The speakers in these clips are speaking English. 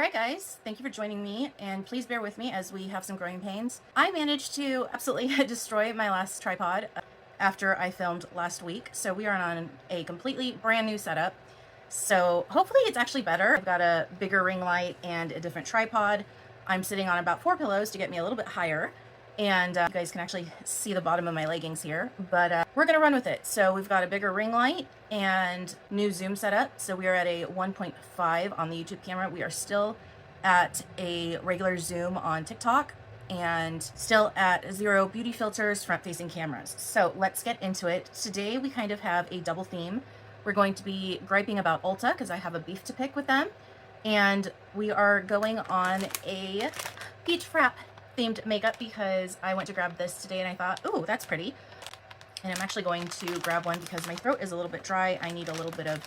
Alright guys, thank you for joining me, and please bear with me as we have some growing pains. I managed to absolutely destroy my last tripod after I filmed last week, so we are on a completely brand new setup. So hopefully it's actually better. I've got a bigger ring light and a different tripod. I'm sitting on about 4 pillows to get me a little bit higher, and you guys can actually see the bottom of my leggings here, but we're gonna run with it. So we've got a bigger ring light and new zoom setup. So we are at a 1.5 on the YouTube camera. We are still at a regular zoom on TikTok and still at 0 beauty filters front facing cameras. So let's get into it. Today we kind of have a double theme. We're going to be griping about Ulta because I have a beef to pick with them, and we are going on a peach frap themed makeup because I went to grab this today and I thought, ooh, that's pretty. And I'm actually going to grab one because my throat is a little bit dry. I need a little bit of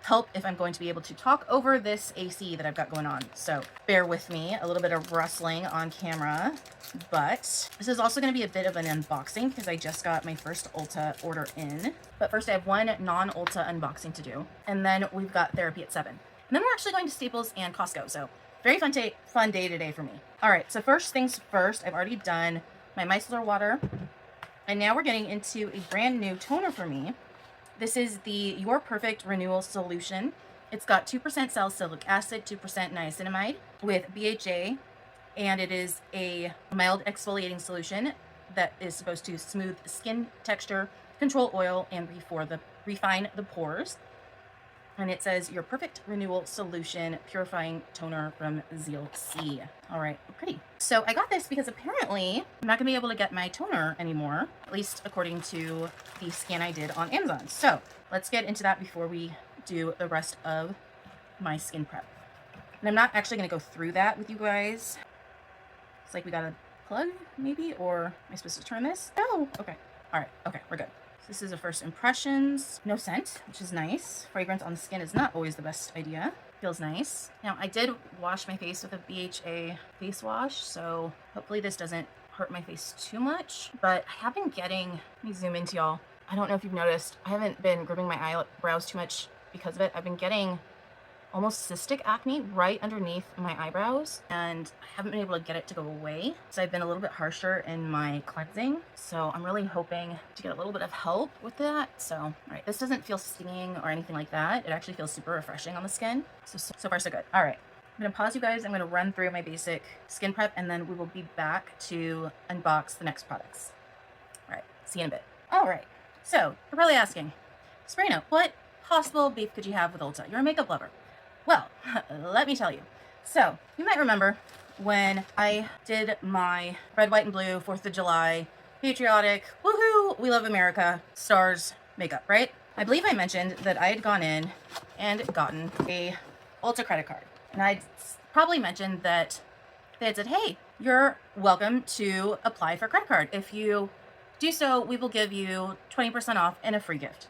help if I'm going to be able to talk over this AC that I've got going on. So bear with me, a little bit of rustling on camera, but this is also going to be a bit of an unboxing because I just got my first Ulta order in. But first I have one non-Ulta unboxing to do, and then we've got therapy at 7. And then we're actually going to Staples and Costco. So very fun day today for me. All right, so first things first, I've already done my micellar water. And now we're getting into a brand new toner for me. This is the Your Perfect Renewal Solution. It's got 2% salicylic acid, 2% niacinamide with BHA, and it is a mild exfoliating solution that is supposed to smooth skin texture, control oil, and refine the pores. And it says Your Perfect Renewal Solution Purifying Toner from Zeal C. All right, pretty. So I got this because apparently I'm not gonna be able to get my toner anymore, at least according to the scan I did on Amazon. So let's get into that before we do the rest of my skin prep. And I'm not actually gonna go through that with you guys. It's like we got a plug maybe, or am I supposed to turn this? No, okay. All right, okay, we're good. This is a first impressions. No scent, which is nice. Fragrance on the skin is not always the best idea. Feels nice. Now, I did wash my face with a BHA face wash, so hopefully this doesn't hurt my face too much. But I have been getting, let me zoom into y'all. I don't know if you've noticed, I haven't been gripping my eyebrows too much because of it. I've been getting almost cystic acne right underneath my eyebrows, and I haven't been able to get it to go away. So I've been a little bit harsher in my cleansing. So I'm really hoping to get a little bit of help with that. So, all right, this doesn't feel stinging or anything like that. It actually feels super refreshing on the skin. So far so good. All right, I'm gonna pause you guys. I'm gonna run through my basic skin prep, and then we will be back to unbox the next products. All right, see you in a bit. All right, so you're probably asking, Sabrina, what possible beef could you have with Ulta? You're a makeup lover. Well, let me tell you. So, you might remember when I did my red, white, and blue 4th of July patriotic, woohoo, we love America, stars makeup, right? I believe I mentioned that I had gone in and gotten a Ulta credit card. And I'd probably mentioned that they had said, hey, you're welcome to apply for a credit card. If you do so, we will give you 20% off and a free gift.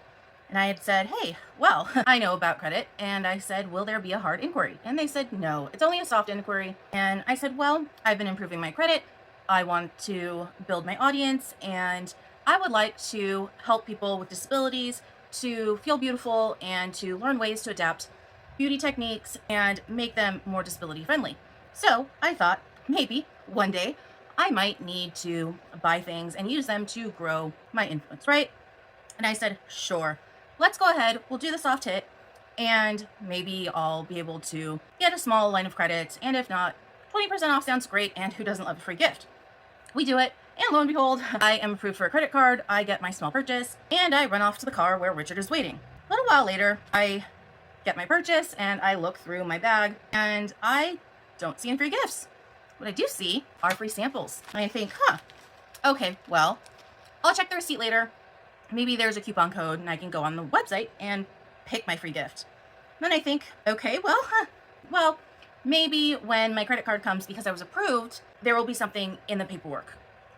And I had said, hey, well, I know about credit. And I said, will there be a hard inquiry? And they said, no, it's only a soft inquiry. And I said, well, I've been improving my credit. I want to build my audience, and I would like to help people with disabilities to feel beautiful and to learn ways to adapt beauty techniques and make them more disability friendly. So I thought maybe one day I might need to buy things and use them to grow my influence, right? And I said, sure. Let's go ahead, we'll do the soft hit, and maybe I'll be able to get a small line of credit, and if not, 20% off sounds great, and who doesn't love a free gift? We do it, and lo and behold, I am approved for a credit card, I get my small purchase, and I run off to the car where Richard is waiting. A little while later, I get my purchase, and I look through my bag, and I don't see any free gifts. What I do see are free samples. I think, okay, well, I'll check the receipt later. Maybe there's a coupon code and I can go on the website and pick my free gift. Then I think, okay, well, maybe when my credit card comes because I was approved, there will be something in the paperwork,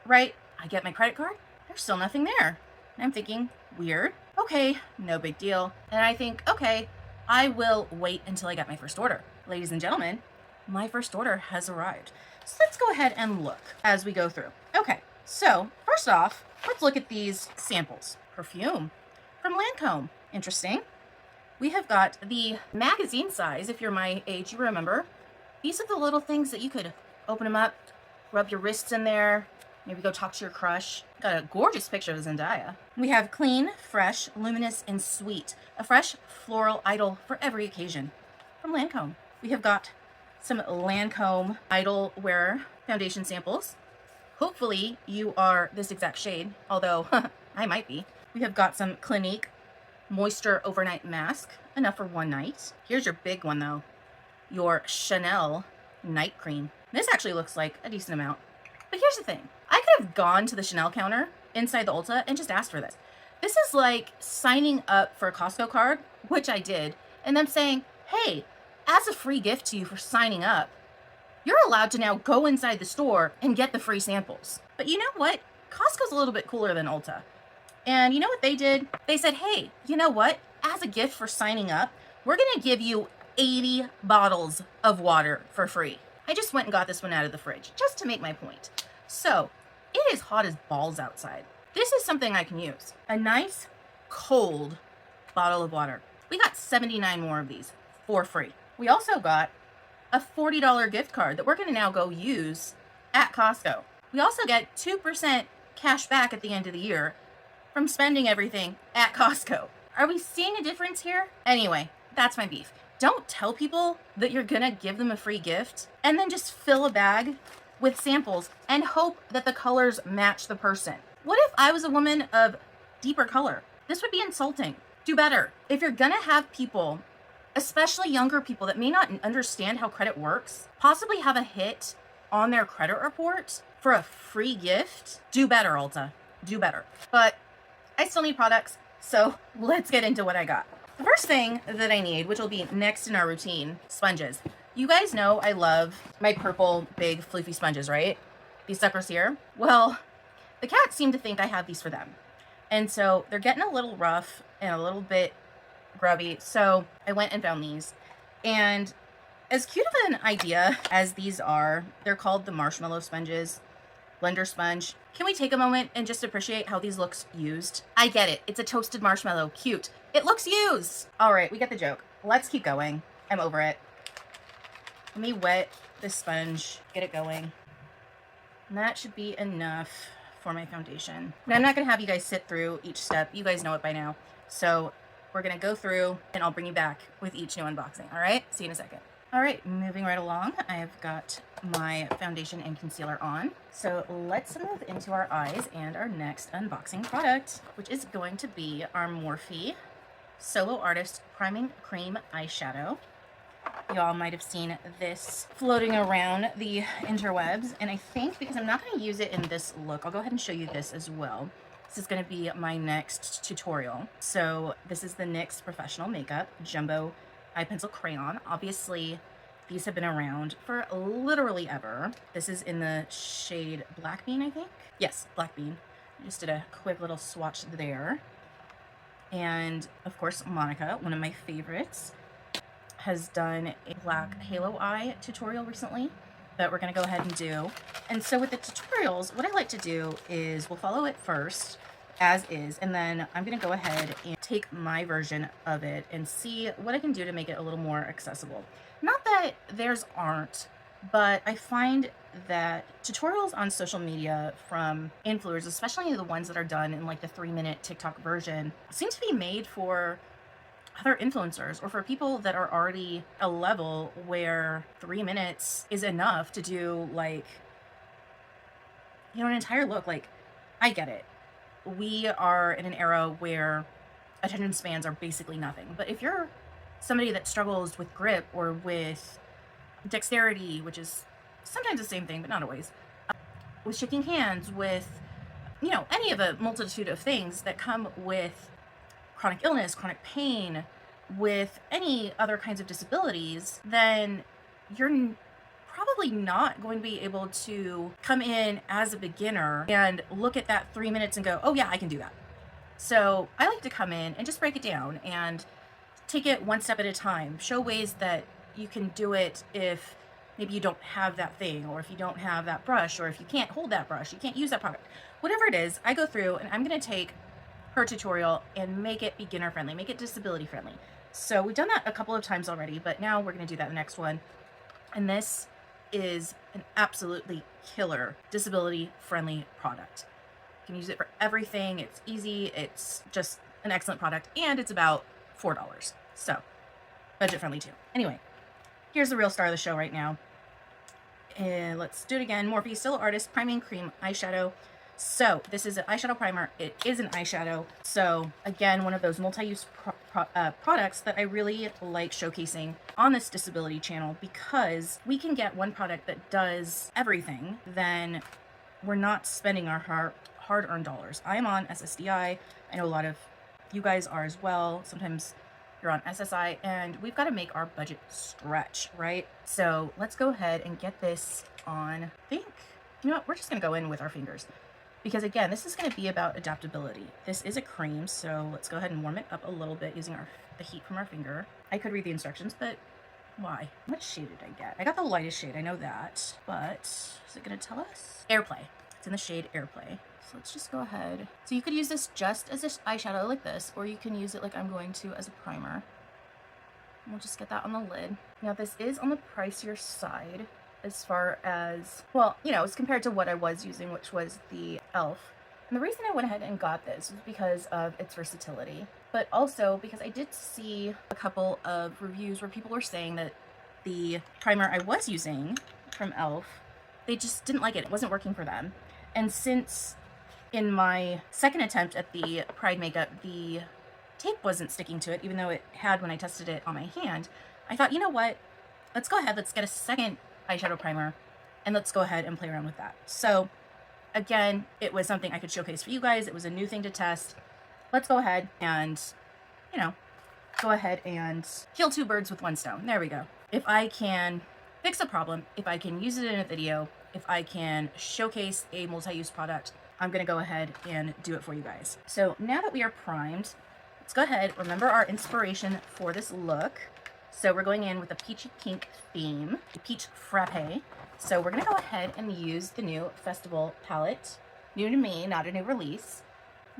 right? I get my credit card, there's still nothing there. And I'm thinking, weird. Okay, no big deal. And I think, okay, I will wait until I get my first order. Ladies and gentlemen, my first order has arrived. So let's go ahead and look as we go through. Okay, so first off, let's look at these samples. Perfume from Lancome. Interesting. We have got the magazine size, if you're my age, you remember, These are the little things that you could open them up, rub your wrists in there, maybe go talk to your crush. Got a gorgeous picture of Zendaya. We have clean, fresh, luminous, and sweet. A fresh floral idol for every occasion from Lancome. We have got some Lancome Idol Wear foundation samples. Hopefully you are this exact shade, although I might be. We have got some Clinique Moisture Overnight Mask, enough for one night. Here's your big one though, your Chanel Night Cream. This actually looks like a decent amount. But here's the thing, I could have gone to the Chanel counter inside the Ulta and just asked for this. This is like signing up for a Costco card, which I did, and them saying, hey, as a free gift to you for signing up, you're allowed to now go inside the store and get the free samples. But you know what? Costco's a little bit cooler than Ulta. And you know what they did? They said, hey, you know what? As a gift for signing up, we're gonna give you 80 bottles of water for free. I just went and got this one out of the fridge just to make my point. So it is hot as balls outside. This is something I can use. A nice cold bottle of water. We got 79 more of these for free. We also got a $40 gift card that we're gonna now go use at Costco. We also get 2% cash back at the end of the year from spending everything at Costco. Are we seeing a difference here? Anyway, that's my beef. Don't tell people that you're gonna give them a free gift and then just fill a bag with samples and hope that the colors match the person. What if I was a woman of deeper color? This would be insulting. Do better. If you're gonna have people, especially younger people that may not understand how credit works, possibly have a hit on their credit report for a free gift, do better, Ulta. Do better. But I still need products, so let's get into what I got. The first thing that I need, which will be next in our routine, sponges. You guys know I love my purple big floofy sponges, right? These suckers here. Well, the cats seem to think I have these for them. And so they're getting a little rough and a little bit grubby. So I went and found these. And as cute of an idea as these are, they're called the marshmallow sponges. Blender sponge. Can we take a moment and just appreciate how these looks used? I get it. It's a toasted marshmallow. Cute. It looks used. All right, we get the joke. Let's keep going. I'm over it. Let me wet this sponge, get it going. And that should be enough for my foundation. Now, I'm not gonna have you guys sit through each step. You guys know it by now. So we're gonna go through and I'll bring you back with each new unboxing. All right, see you in a second. All right, moving right along, I've got my foundation and concealer on. So let's move into our eyes and our next unboxing product, which is going to be our Morphe Solo Artist Priming Cream Eyeshadow. Y'all might have seen this floating around the interwebs, and I think because I'm not going to use it in this look, I'll go ahead and show you this as well. This is going to be my next tutorial. So this is the NYX Professional Makeup Jumbo Eye Pencil Crayon. Obviously, these have been around for literally ever. This is in the shade Black Bean, I think. Yes, Black Bean. I just did a quick little swatch there. And of course, Monica, one of my favorites, has done a black halo eye tutorial recently that we're gonna go ahead and do. And so with the tutorials, what I like to do is we'll follow it first as is, and then I'm gonna go ahead and take my version of it and see what I can do to make it a little more accessible. Not that theirs aren't, but I find that tutorials on social media from influencers, especially the ones that are done in like the 3-minute TikTok version, seem to be made for other influencers or for people that are already a level where 3 minutes is enough to do, like, you know, an entire look. Like, I get it. We are in an era where attention spans are basically nothing. But if you're somebody that struggles with grip or with dexterity, which is sometimes the same thing, but not always, with shaking hands, with, you know, any of a multitude of things that come with chronic illness, chronic pain, with any other kinds of disabilities, then you're probably not going to be able to come in as a beginner and look at that 3 minutes and go, oh yeah, I can do that. So I like to come in and just break it down and take it one step at a time, show ways that you can do it if maybe you don't have that thing, or if you don't have that brush, or if you can't hold that brush, you can't use that product. Whatever it is, I go through and I'm going to take her tutorial and make it beginner friendly, make it disability friendly. So we've done that a couple of times already, but now we're going to do that in the next one. And this is an absolutely killer disability-friendly product. You can use it for everything. It's easy. It's just an excellent product, and it's about $4. So budget-friendly too. Anyway, here's the real star of the show right now. And let's do it again. Morphe Still Artist Priming Cream Eyeshadow. So this is an eyeshadow primer. It is an eyeshadow. So again, one of those multi-use products that I really like showcasing on this disability channel, because we can get one product that does everything, then we're not spending our hard-earned dollars. I am on SSDI. I know a lot of you guys are as well. Sometimes you're on SSI, and we've got to make our budget stretch, right? So let's go ahead and get this on. I think, you know what, we're just gonna go in with our fingers, because again, this is gonna be about adaptability. This is a cream, so let's go ahead and warm it up a little bit using the heat from our finger. I could read the instructions, but why? What shade did I get? I got the lightest shade, I know that, but is it gonna tell us? Airplay. It's in the shade Airplay. So let's just go ahead. So you could use this just as an eyeshadow like this, or you can use it like I'm going to as a primer. We'll just get that on the lid. Now this is on the pricier side as far as, well, you know, as compared to what I was using, which was the e.l.f. And the reason I went ahead and got this was because of its versatility, but also because I did see a couple of reviews where people were saying that the primer I was using from e.l.f., they just didn't like it. It wasn't working for them. And since in my second attempt at the Pride makeup, the tape wasn't sticking to it, even though it had when I tested it on my hand, I thought, you know what? Let's go ahead, let's get a second eyeshadow primer, and let's go ahead and play around with that. So again, it was something I could showcase for you guys. It was a new thing to test. Let's go ahead and, you know, go ahead and kill two birds with one stone. There we go. If I can fix a problem, if I can use it in a video, if I can showcase a multi-use product, I'm gonna go ahead and do it for you guys. So now that we are primed, let's go ahead, remember our inspiration for this look. So we're going in with a peachy pink theme, a peach frappe. So we're gonna go ahead and use the new Festival palette. New to me, not a new release.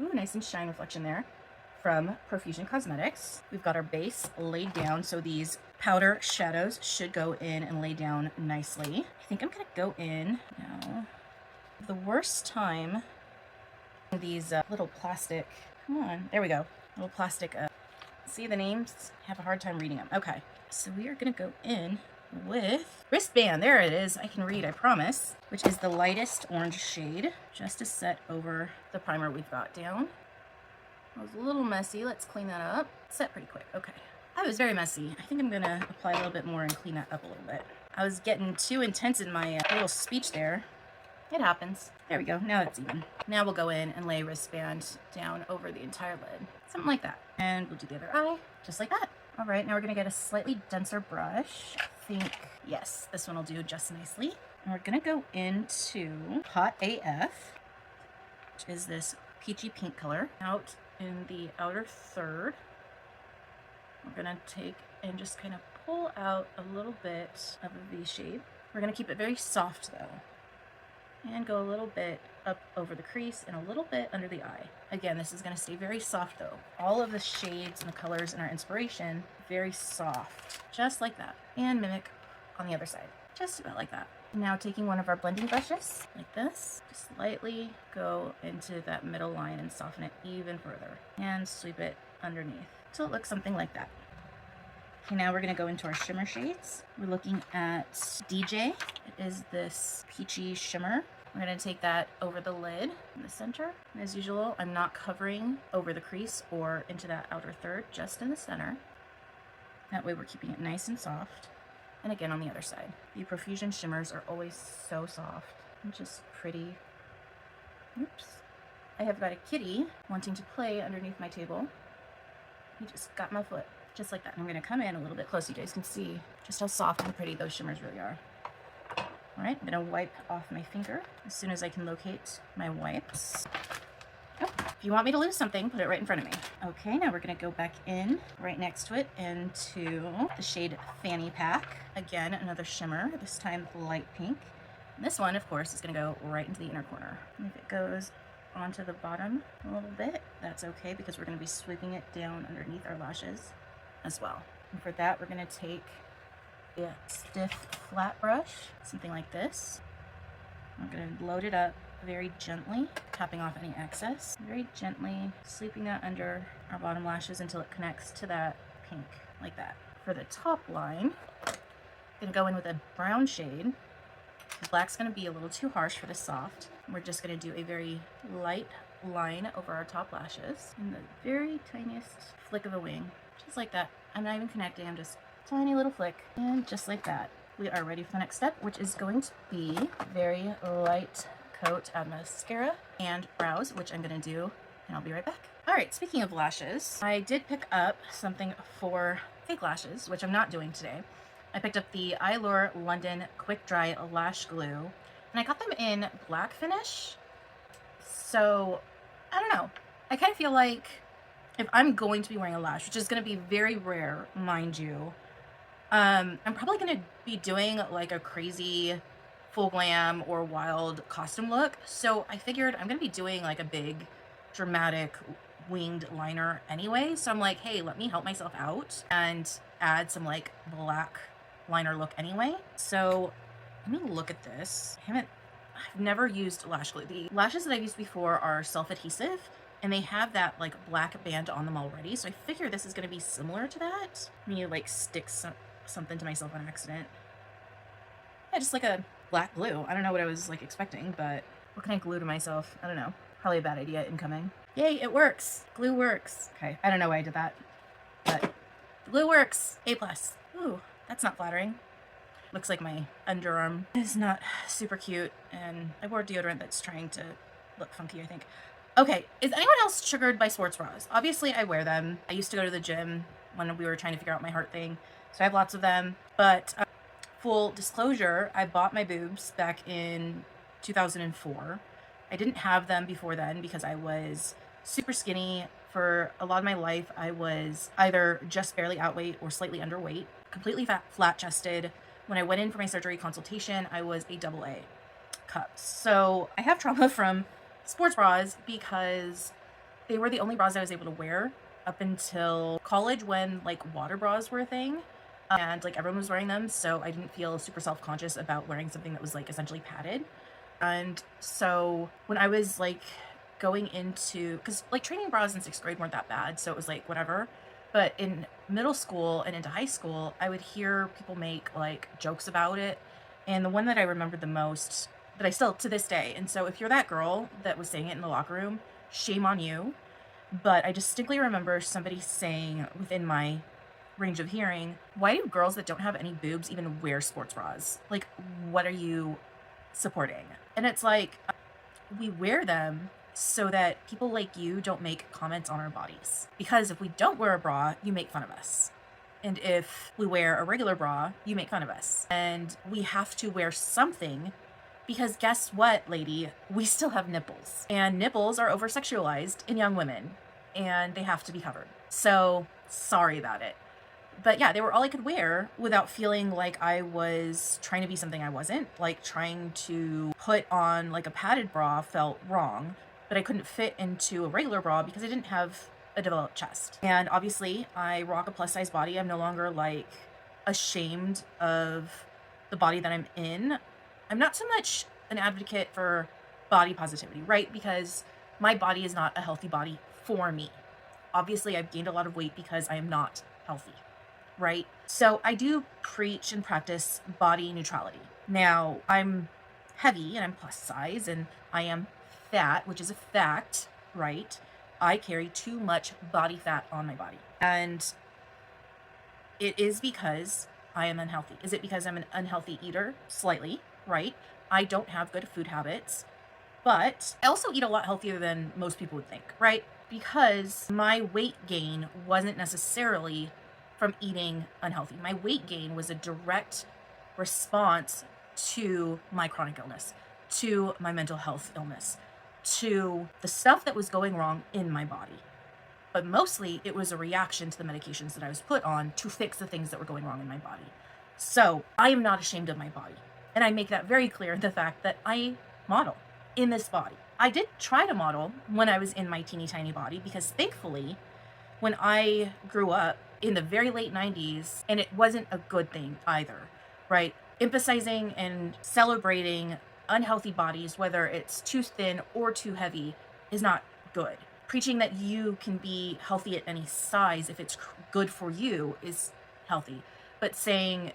Ooh, nice and shine reflection there from Profusion Cosmetics. We've got our base laid down, so these powder shadows should go in and lay down nicely. I think I'm gonna go in now. The worst time, these little plastic, come on, there we go, little plastic, see the names? Have a hard time reading them. Okay, so we are gonna go in with wristband, there it is, I can read, I promise, which is the lightest orange shade, just to set over the primer we've got down. It was a little messy, let's clean that up. Set pretty quick, okay. That was very messy. I think I'm gonna apply a little bit more and clean that up a little bit. I was getting too intense in my little speech there. It happens. There we go, now it's even. Now we'll go in and lay wristband down over the entire lid. Something like that. And we'll do the other eye, just like that. All right, now we're gonna get a slightly denser brush. I think, yes, this one will do just nicely. And we're gonna go into Hot AF, which is this peachy pink color. Out in the outer third, we're gonna take and just kind of pull out a little bit of a V shape. We're gonna keep it very soft though. And go a little bit up over the crease and a little bit under the eye. Again, this is going to stay very soft though. All of the shades and the colors in our inspiration, very soft, just like that. And mimic on the other side, just about like that. Now taking one of our blending brushes, like this, just slightly go into that middle line and soften it even further. And sweep it underneath till it looks something like that. Okay, now we're going to go into our shimmer shades. We're looking at DJ. It is this peachy shimmer. We're going to take that over the lid in the center. And as usual, I'm not covering over the crease or into that outer third, just in the center. That way we're keeping it nice and soft. And again on the other side. The Profusion shimmers are always so soft and just pretty. Oops. I have got a kitty wanting to play underneath my table. He just got my foot. Just like that. And I'm going to come in a little bit close so you guys can see just how soft and pretty those shimmers really are. Alright, I'm going to wipe off my finger as soon as I can locate my wipes. Oh, if you want me to lose something, put it right in front of me. Okay, now we're going to go back in right next to it into the shade Fanny Pack. Again, another shimmer, this time light pink. And this one, of course, is going to go right into the inner corner. And if it goes onto the bottom a little bit, that's okay because we're going to be sweeping it down underneath our lashes as well. And for that, we're going to take a stiff flat brush, something like this. I'm going to load it up very gently, tapping off any excess. Very gently sweeping that under our bottom lashes until it connects to that pink, like that. For the top line, I'm going to go in with a brown shade. Black's going to be a little too harsh for the soft. We're just going to do a very light line over our top lashes and the very tiniest flick of a wing, just like that. I'm not even connecting, I'm just tiny little flick, and just like that. We are ready for the next step, which is going to be very light coat of mascara and brows, which I'm going to do, and I'll be right back. All right, speaking of lashes, I did pick up something for fake lashes, which I'm not doing today. I picked up the Allure London Quick Dry Lash Glue, and I got them in black finish. So, I don't know. I kind of feel like if I'm going to be wearing a lash, which is going to be very rare, mind you, I'm probably going to be doing like a crazy full glam or wild costume look. So I figured I'm going to be doing like a big dramatic winged liner anyway. So I'm like, hey, let me help myself out and add some like black liner look anyway. So let me look at this. I've never used lash glue. The lashes that I've used before are self-adhesive and they have that like black band on them already. So I figure this is going to be similar to that. Let me like stick something to myself on accident. Yeah, just like a black glue. I don't know what I was like expecting, but what can I glue to myself? I don't know. Probably a bad idea incoming. Yay, it works. Glue works. Okay, I don't know why I did that, but glue works. A+. Ooh, that's not flattering. Looks like my underarm is not super cute, and I wore deodorant that's trying to look funky, I think. Okay, is anyone else triggered by sports bras? Obviously, I wear them. I used to go to the gym when we were trying to figure out my heart thing, so I have lots of them. But full disclosure, I bought my boobs back in 2004. I didn't have them before then because I was super skinny. For a lot of my life, I was either just barely outweight or slightly underweight, completely flat-chested. When I went in for my surgery consultation, I was a AA cup. So I have trauma from sports bras because they were the only bras I was able to wear up until college when like water bras were a thing. And like everyone was wearing them, so I didn't feel super self-conscious about wearing something that was like essentially padded. And so when I was like going into, because like training bras in 6th grade weren't that bad, so it was like whatever. But in middle school and into high school, I would hear people make like jokes about it. And the one that I remembered the most, that I still to this day, and so if you're that girl that was saying it in the locker room, shame on you. But I distinctly remember somebody saying within my range of hearing, why do girls that don't have any boobs even wear sports bras? Like, what are you supporting? And it's like, we wear them so that people like you don't make comments on our bodies. Because if we don't wear a bra, you make fun of us. And if we wear a regular bra, you make fun of us. And we have to wear something because guess what, lady? We still have nipples. And nipples are over-sexualized in young women. And they have to be covered. So, sorry about it. But yeah, they were all I could wear without feeling like I was trying to be something I wasn't. Like trying to put on like a padded bra felt wrong, but I couldn't fit into a regular bra because I didn't have a developed chest. And obviously I rock a plus size body. I'm no longer like ashamed of the body that I'm in. I'm not so much an advocate for body positivity, right? Because my body is not a healthy body for me. Obviously I've gained a lot of weight because I am not healthy. Right? So I do preach and practice body neutrality. Now, I'm heavy and I'm plus size and I am fat, which is a fact, right? I carry too much body fat on my body. And it is because I am unhealthy. Is it because I'm an unhealthy eater? Slightly, right? I don't have good food habits, but I also eat a lot healthier than most people would think, right? Because my weight gain wasn't necessarily from eating unhealthy. My weight gain was a direct response to my chronic illness, to my mental health illness, to the stuff that was going wrong in my body. But mostly it was a reaction to the medications that I was put on to fix the things that were going wrong in my body. So I am not ashamed of my body. And I make that very clear in the fact that I model in this body. I did try to model when I was in my teeny tiny body because thankfully, when I grew up, in the very late 90s, and it wasn't a good thing either. right? Emphasizing and celebrating unhealthy bodies, whether it's too thin or too heavy, is not good. Preaching that you can be healthy at any size if it's good for you is healthy. But saying,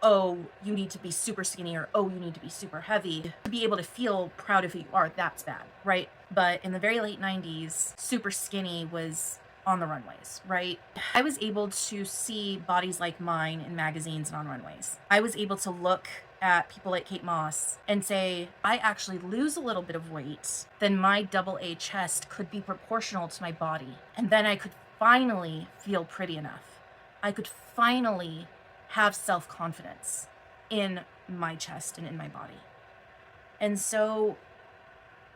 oh, you need to be super skinny, or oh, you need to be super heavy to be able to feel proud of who you are, that's bad, right? But in the very late 90s, super skinny was on the runways, right? I was able to see bodies like mine in magazines and on runways. I was able to look at people like Kate Moss and say, I actually lose a little bit of weight, then my double A chest could be proportional to my body. And then I could finally feel pretty enough. I could finally have self-confidence in my chest and in my body. And so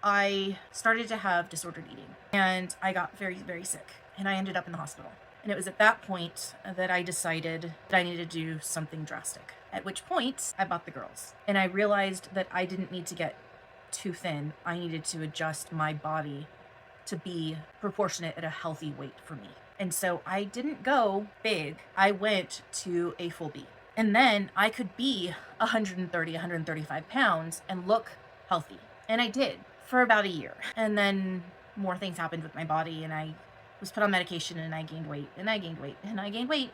I started to have disordered eating, and I got very, very sick, and I ended up in the hospital. And it was at that point that I decided that I needed to do something drastic. At which point I bought the girls, and I realized that I didn't need to get too thin. I needed to adjust my body to be proportionate at a healthy weight for me. And so I didn't go big. I went to a full B. And then I could be 130, 135 pounds and look healthy. And I did for about a year. And then more things happened with my body, and I was put on medication, and I gained weight, and I gained weight, and I gained weight.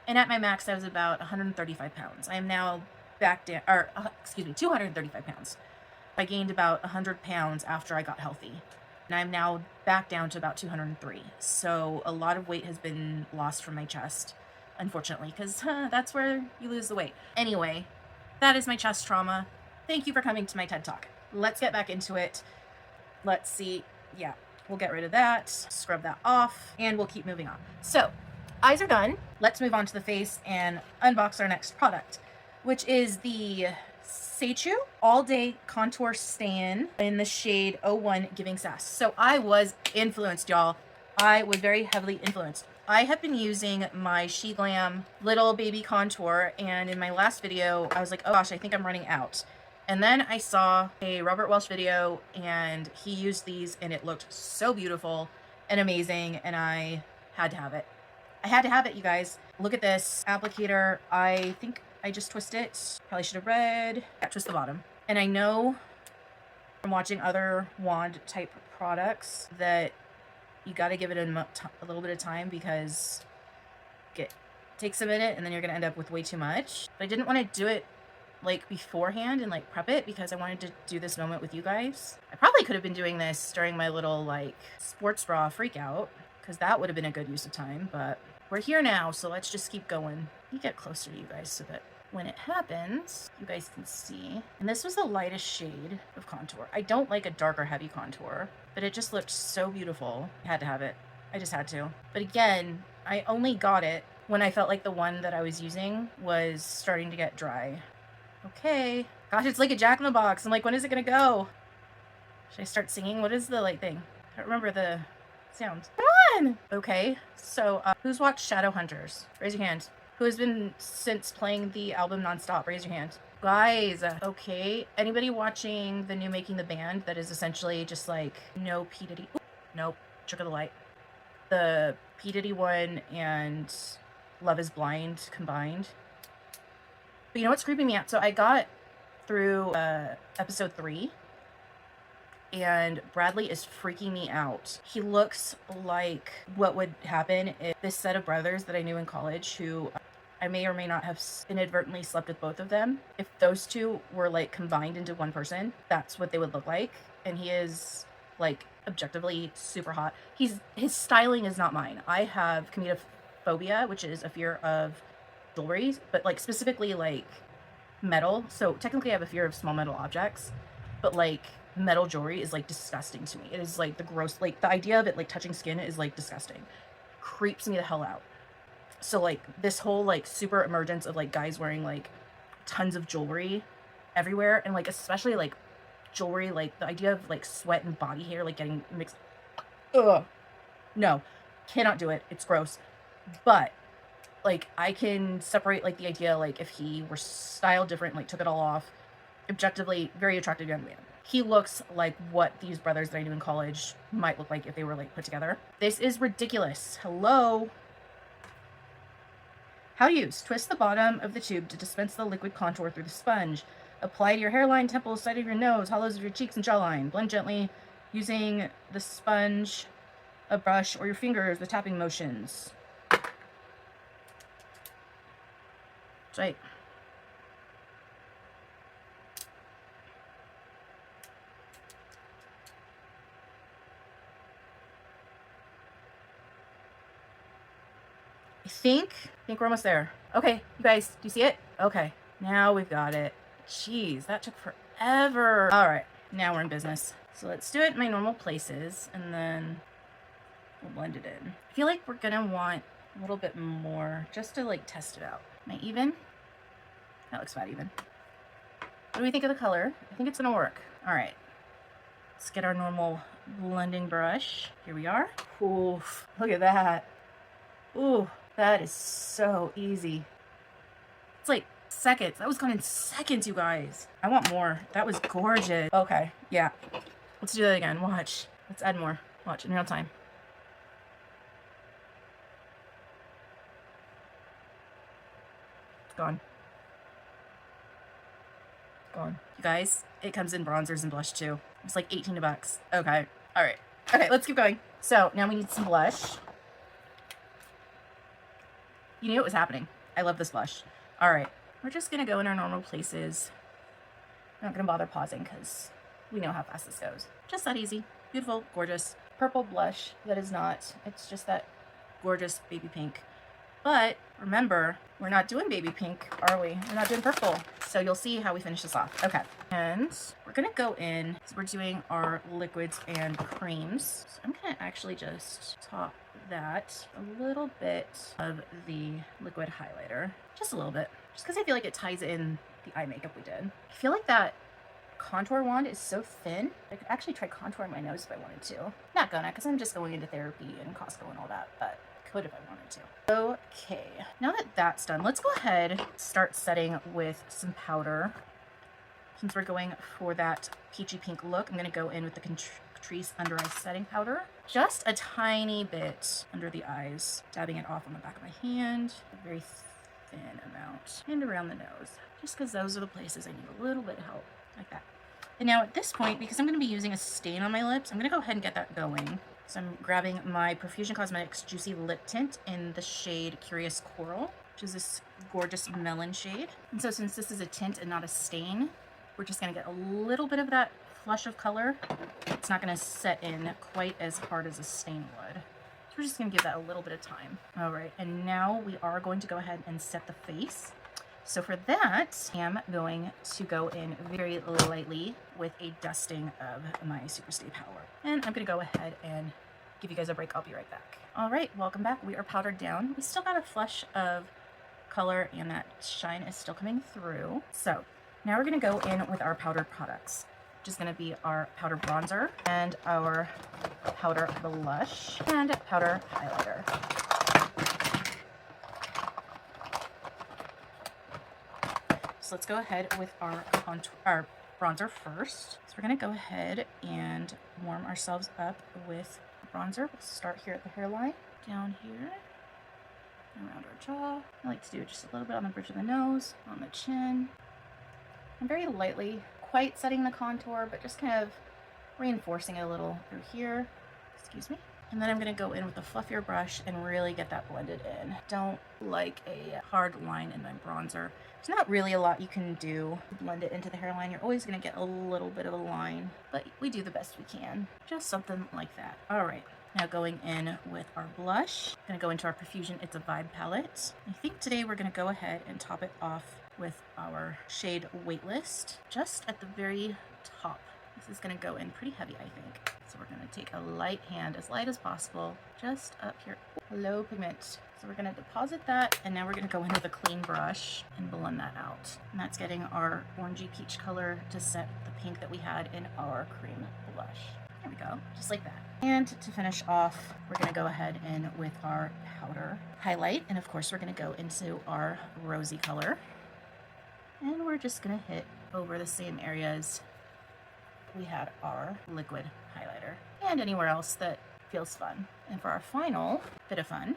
And at my max, I was about 135 pounds. I am now back down, 235 pounds. I gained about 100 pounds after I got healthy. And I'm now back down to about 203. So a lot of weight has been lost from my chest, unfortunately, because that's where you lose the weight. Anyway, that is my chest trauma. Thank you for coming to my TED Talk. Let's get back into it. Let's see. Yeah, we'll get rid of that, scrub that off, and we'll keep moving on. So, eyes are done. Let's move on to the face and unbox our next product, which is the Seichu All Day Contour Stain in the shade 01 Giving Sass. So I was influenced, y'all. I was very heavily influenced. I have been using my She Glam Little Baby Contour, and in my last video, I was like, oh gosh, I think I'm running out. And then I saw a Robert Welsh video, and he used these, and it looked so beautiful and amazing, and I had to have it. I had to have it, you guys. Look at this applicator. I think I just twist it. Probably should have read. Yeah, twist the bottom. And I know from watching other wand type products that you got to give it a little bit of time, because it takes a minute and then you're going to end up with way too much. But I didn't want to do it like beforehand and like prep it, because I wanted to do this moment with you guys. I probably could have been doing this during my little like sports bra freak out, because that would have been a good use of time, but we're here now, so let's just keep going. Let me get closer to you guys so that when it happens, you guys can see. And this was the lightest shade of contour. I don't like a dark or heavy contour, but it just looked so beautiful. I had to have it. I just had to. But again, I only got it when I felt like the one that I was using was starting to get dry. Okay. Gosh, it's like a Jack in the Box. I'm like, when is it gonna go? Should I start singing? What is the like thing? I don't remember the sound. Come on! Okay, so who's watched Shadowhunters? Raise your hand. Who has been since playing the album nonstop? Raise your hand. Guys, okay. Anybody watching the new Making the Band that is essentially just like no P. Diddy? Ooh, nope. Trick of the Light. The P. Diddy one and Love is Blind combined. But you know what's creeping me out? So I got through episode 3, and Bradley is freaking me out. He looks like what would happen if this set of brothers that I knew in college, who I may or may not have inadvertently slept with both of them, if those two were like combined into one person, that's what they would look like. And he is objectively super hot. His styling is not mine. I have cometophobia, which is a fear of jewelry, but specifically metal. So technically I have a fear of small metal objects, but metal jewelry is disgusting to me. It is the gross, the idea of it touching skin is disgusting. Creeps me the hell out. So this whole super emergence of guys wearing tons of jewelry everywhere, and especially jewelry, the idea of sweat and body hair getting mixed. Ugh. No, cannot do it. It's gross. But I can separate the idea if he were styled different, took it all off. Objectively very attractive young man. He looks like what these brothers that I knew in college might look like if they were put together. This is ridiculous. Hello. How to use. Twist the bottom of the tube to dispense the liquid contour through the sponge. Apply to your hairline, temples, side of your nose, hollows of your cheeks, and jawline. Blend gently using the sponge, a brush, or your fingers with tapping motions. Right. I think we're almost there. Okay, you guys, do you see it? Okay, now we've got it. Jeez, that took forever. All right, now we're in business. So let's do it in my normal places, and then we'll blend it in. I feel like we're gonna want a little bit more just to like test it out. Am I even? That looks about even. What do we think of the color? I think it's gonna work. All right, let's get our normal blending brush. Here we are. Oof, look at that. Ooh, that is so easy. It's like seconds. That was gone in seconds, you guys. I want more. That was gorgeous. Okay, yeah. Let's do that again. Watch. Let's add more. Watch in real time. It's gone. Gone. You guys, it comes in bronzers and blush too. It's like 18 bucks. Okay. All right. Okay, let's keep going. So now we need some blush. You knew it was happening. I love this blush. All right. We're just going to go in our normal places. I'm not going to bother pausing because we know how fast this goes. Just that easy. Beautiful, gorgeous purple blush that is not. It's just that gorgeous baby pink. But remember, we're not doing baby pink, are we? We're not doing purple. So you'll see how we finish this off. Okay. And we're going to go in. So we're doing our liquids and creams. So I'm going to actually just top that a little bit of the liquid highlighter. Just a little bit. Just because I feel like it ties in the eye makeup we did. I feel like that contour wand is so thin. I could actually try contouring my nose if I wanted to. Not gonna, because I'm just going into therapy and Costco and all that, but could if I wanted to. Okay, now that that's done, let's go ahead and start setting with some powder. Since we're going for that peachy pink look, I'm gonna go in with the Catrice Under Eye Setting Powder. Just a tiny bit under the eyes, dabbing it off on the back of my hand. A very thin amount. And around the nose. Just because those are the places I need a little bit of help. Like that. And now at this point, because I'm going to be using a stain on my lips, I'm going to go ahead and get that going. So I'm grabbing my Profusion Cosmetics Juicy Lip Tint in the shade Curious Coral, which is this gorgeous melon shade. And so since this is a tint and not a stain, we're just going to get a little bit of that flush of color. It's not going to set in quite as hard as a stain would. So we're just going to give that a little bit of time. All right, and now we are going to go ahead and set the face. So for that, I'm going to go in very lightly with a dusting of my Superstay Power. And I'm going to go ahead and give you guys a break. I'll be right back. All right, welcome back. We are powdered down. We still got a flush of color and that shine is still coming through. So now we're going to go in with our powdered products, which is going to be our powder bronzer and our powder blush and powder highlighter. So let's go ahead with our bronzer first. So we're going to go ahead and warm ourselves up with bronzer. We'll start here at the hairline, down here, around our jaw. I like to do just a little bit on the bridge of the nose, on the chin. I'm very lightly, quite setting the contour, but just kind of reinforcing it a little through here. Excuse me. And then I'm going to go in with a fluffier brush and really get that blended in. Don't like a hard line in my bronzer. There's not really a lot you can do to blend it into the hairline. You're always going to get a little bit of a line, but we do the best we can. Just something like that. All right. Now going in with our blush. I'm going to go into our Profusion It's a Vibe palette. I think today we're going to go ahead and top it off with our shade Waitlist, just at the very top. This is going to go in pretty heavy, I think. So we're going to take a light hand, as light as possible, just up here. Low pigment. So we're going to deposit that, and now we're going to go in with a clean brush and blend that out. And that's getting our orangey peach color to set the pink that we had in our cream blush. There we go, just like that. And to finish off, we're going to go ahead in with our powder highlight. And of course, we're going to go into our rosy color. And we're just going to hit over the same areas we had our liquid highlighter and anywhere else that feels fun. And for our final bit of fun,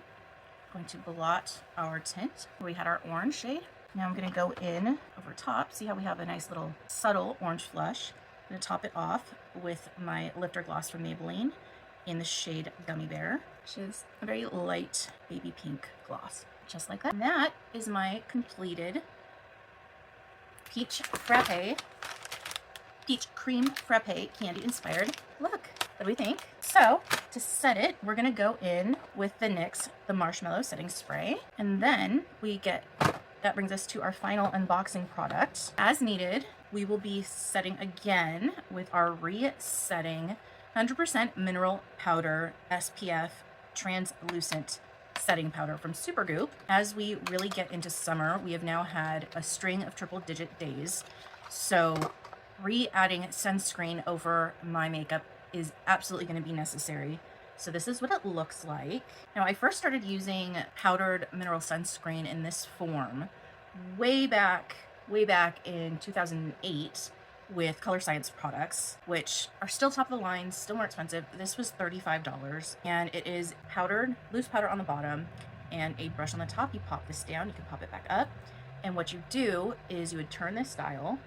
going to blot our tint. We had our orange shade. Now I'm going to go in over top. See how we have a nice little subtle orange flush. I'm going to top it off with my lifter gloss from Maybelline in the shade Gummy Bear, which is a very light baby pink gloss, just like that. And that is my completed peach cream frappe candy inspired look. What do we think? So to set it, we're gonna go in with the NYX the Marshmallow Setting Spray, and then that brings us to our final unboxing product. As needed, we will be setting again with our resetting 100% mineral powder SPF translucent setting powder from Supergoop. As we really get into summer, we have now had a string of triple digit days, so re-adding sunscreen over my makeup is absolutely going to be necessary. So this is what it looks like. Now, I first started using powdered mineral sunscreen in this form way back in 2008 with Color Science products, which are still top of the line, still more expensive. This was $35, and it is powdered, loose powder on the bottom, and a brush on the top. You pop this down, you can pop it back up, and what you do is you would turn this dial,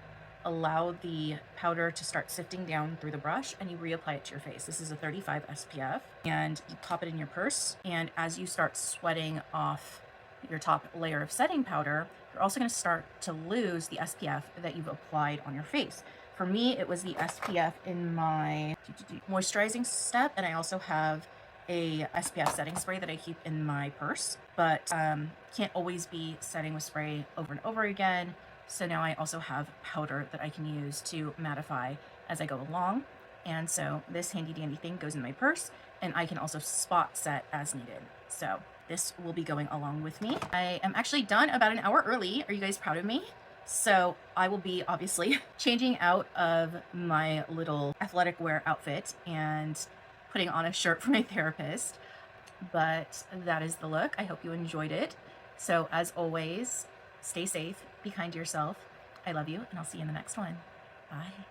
allow the powder to start sifting down through the brush, and you reapply it to your face. This is a 35 SPF, and you pop it in your purse, and as you start sweating off your top layer of setting powder, you're also going to start to lose the SPF that you've applied on your face. For me, it was the SPF in my moisturizing step, and I also have a SPF setting spray that I keep in my purse, but can't always be setting with spray over and over again. So now I also have powder that I can use to mattify as I go along. And so this handy dandy thing goes in my purse, and I can also spot set as needed. So this will be going along with me. I am actually done about an hour early. Are you guys proud of me? So I will be obviously changing out of my little athletic wear outfit and putting on a shirt for my therapist. But that is the look. I hope you enjoyed it. So as always, stay safe, be kind to yourself. I love you, and I'll see you in the next one. Bye.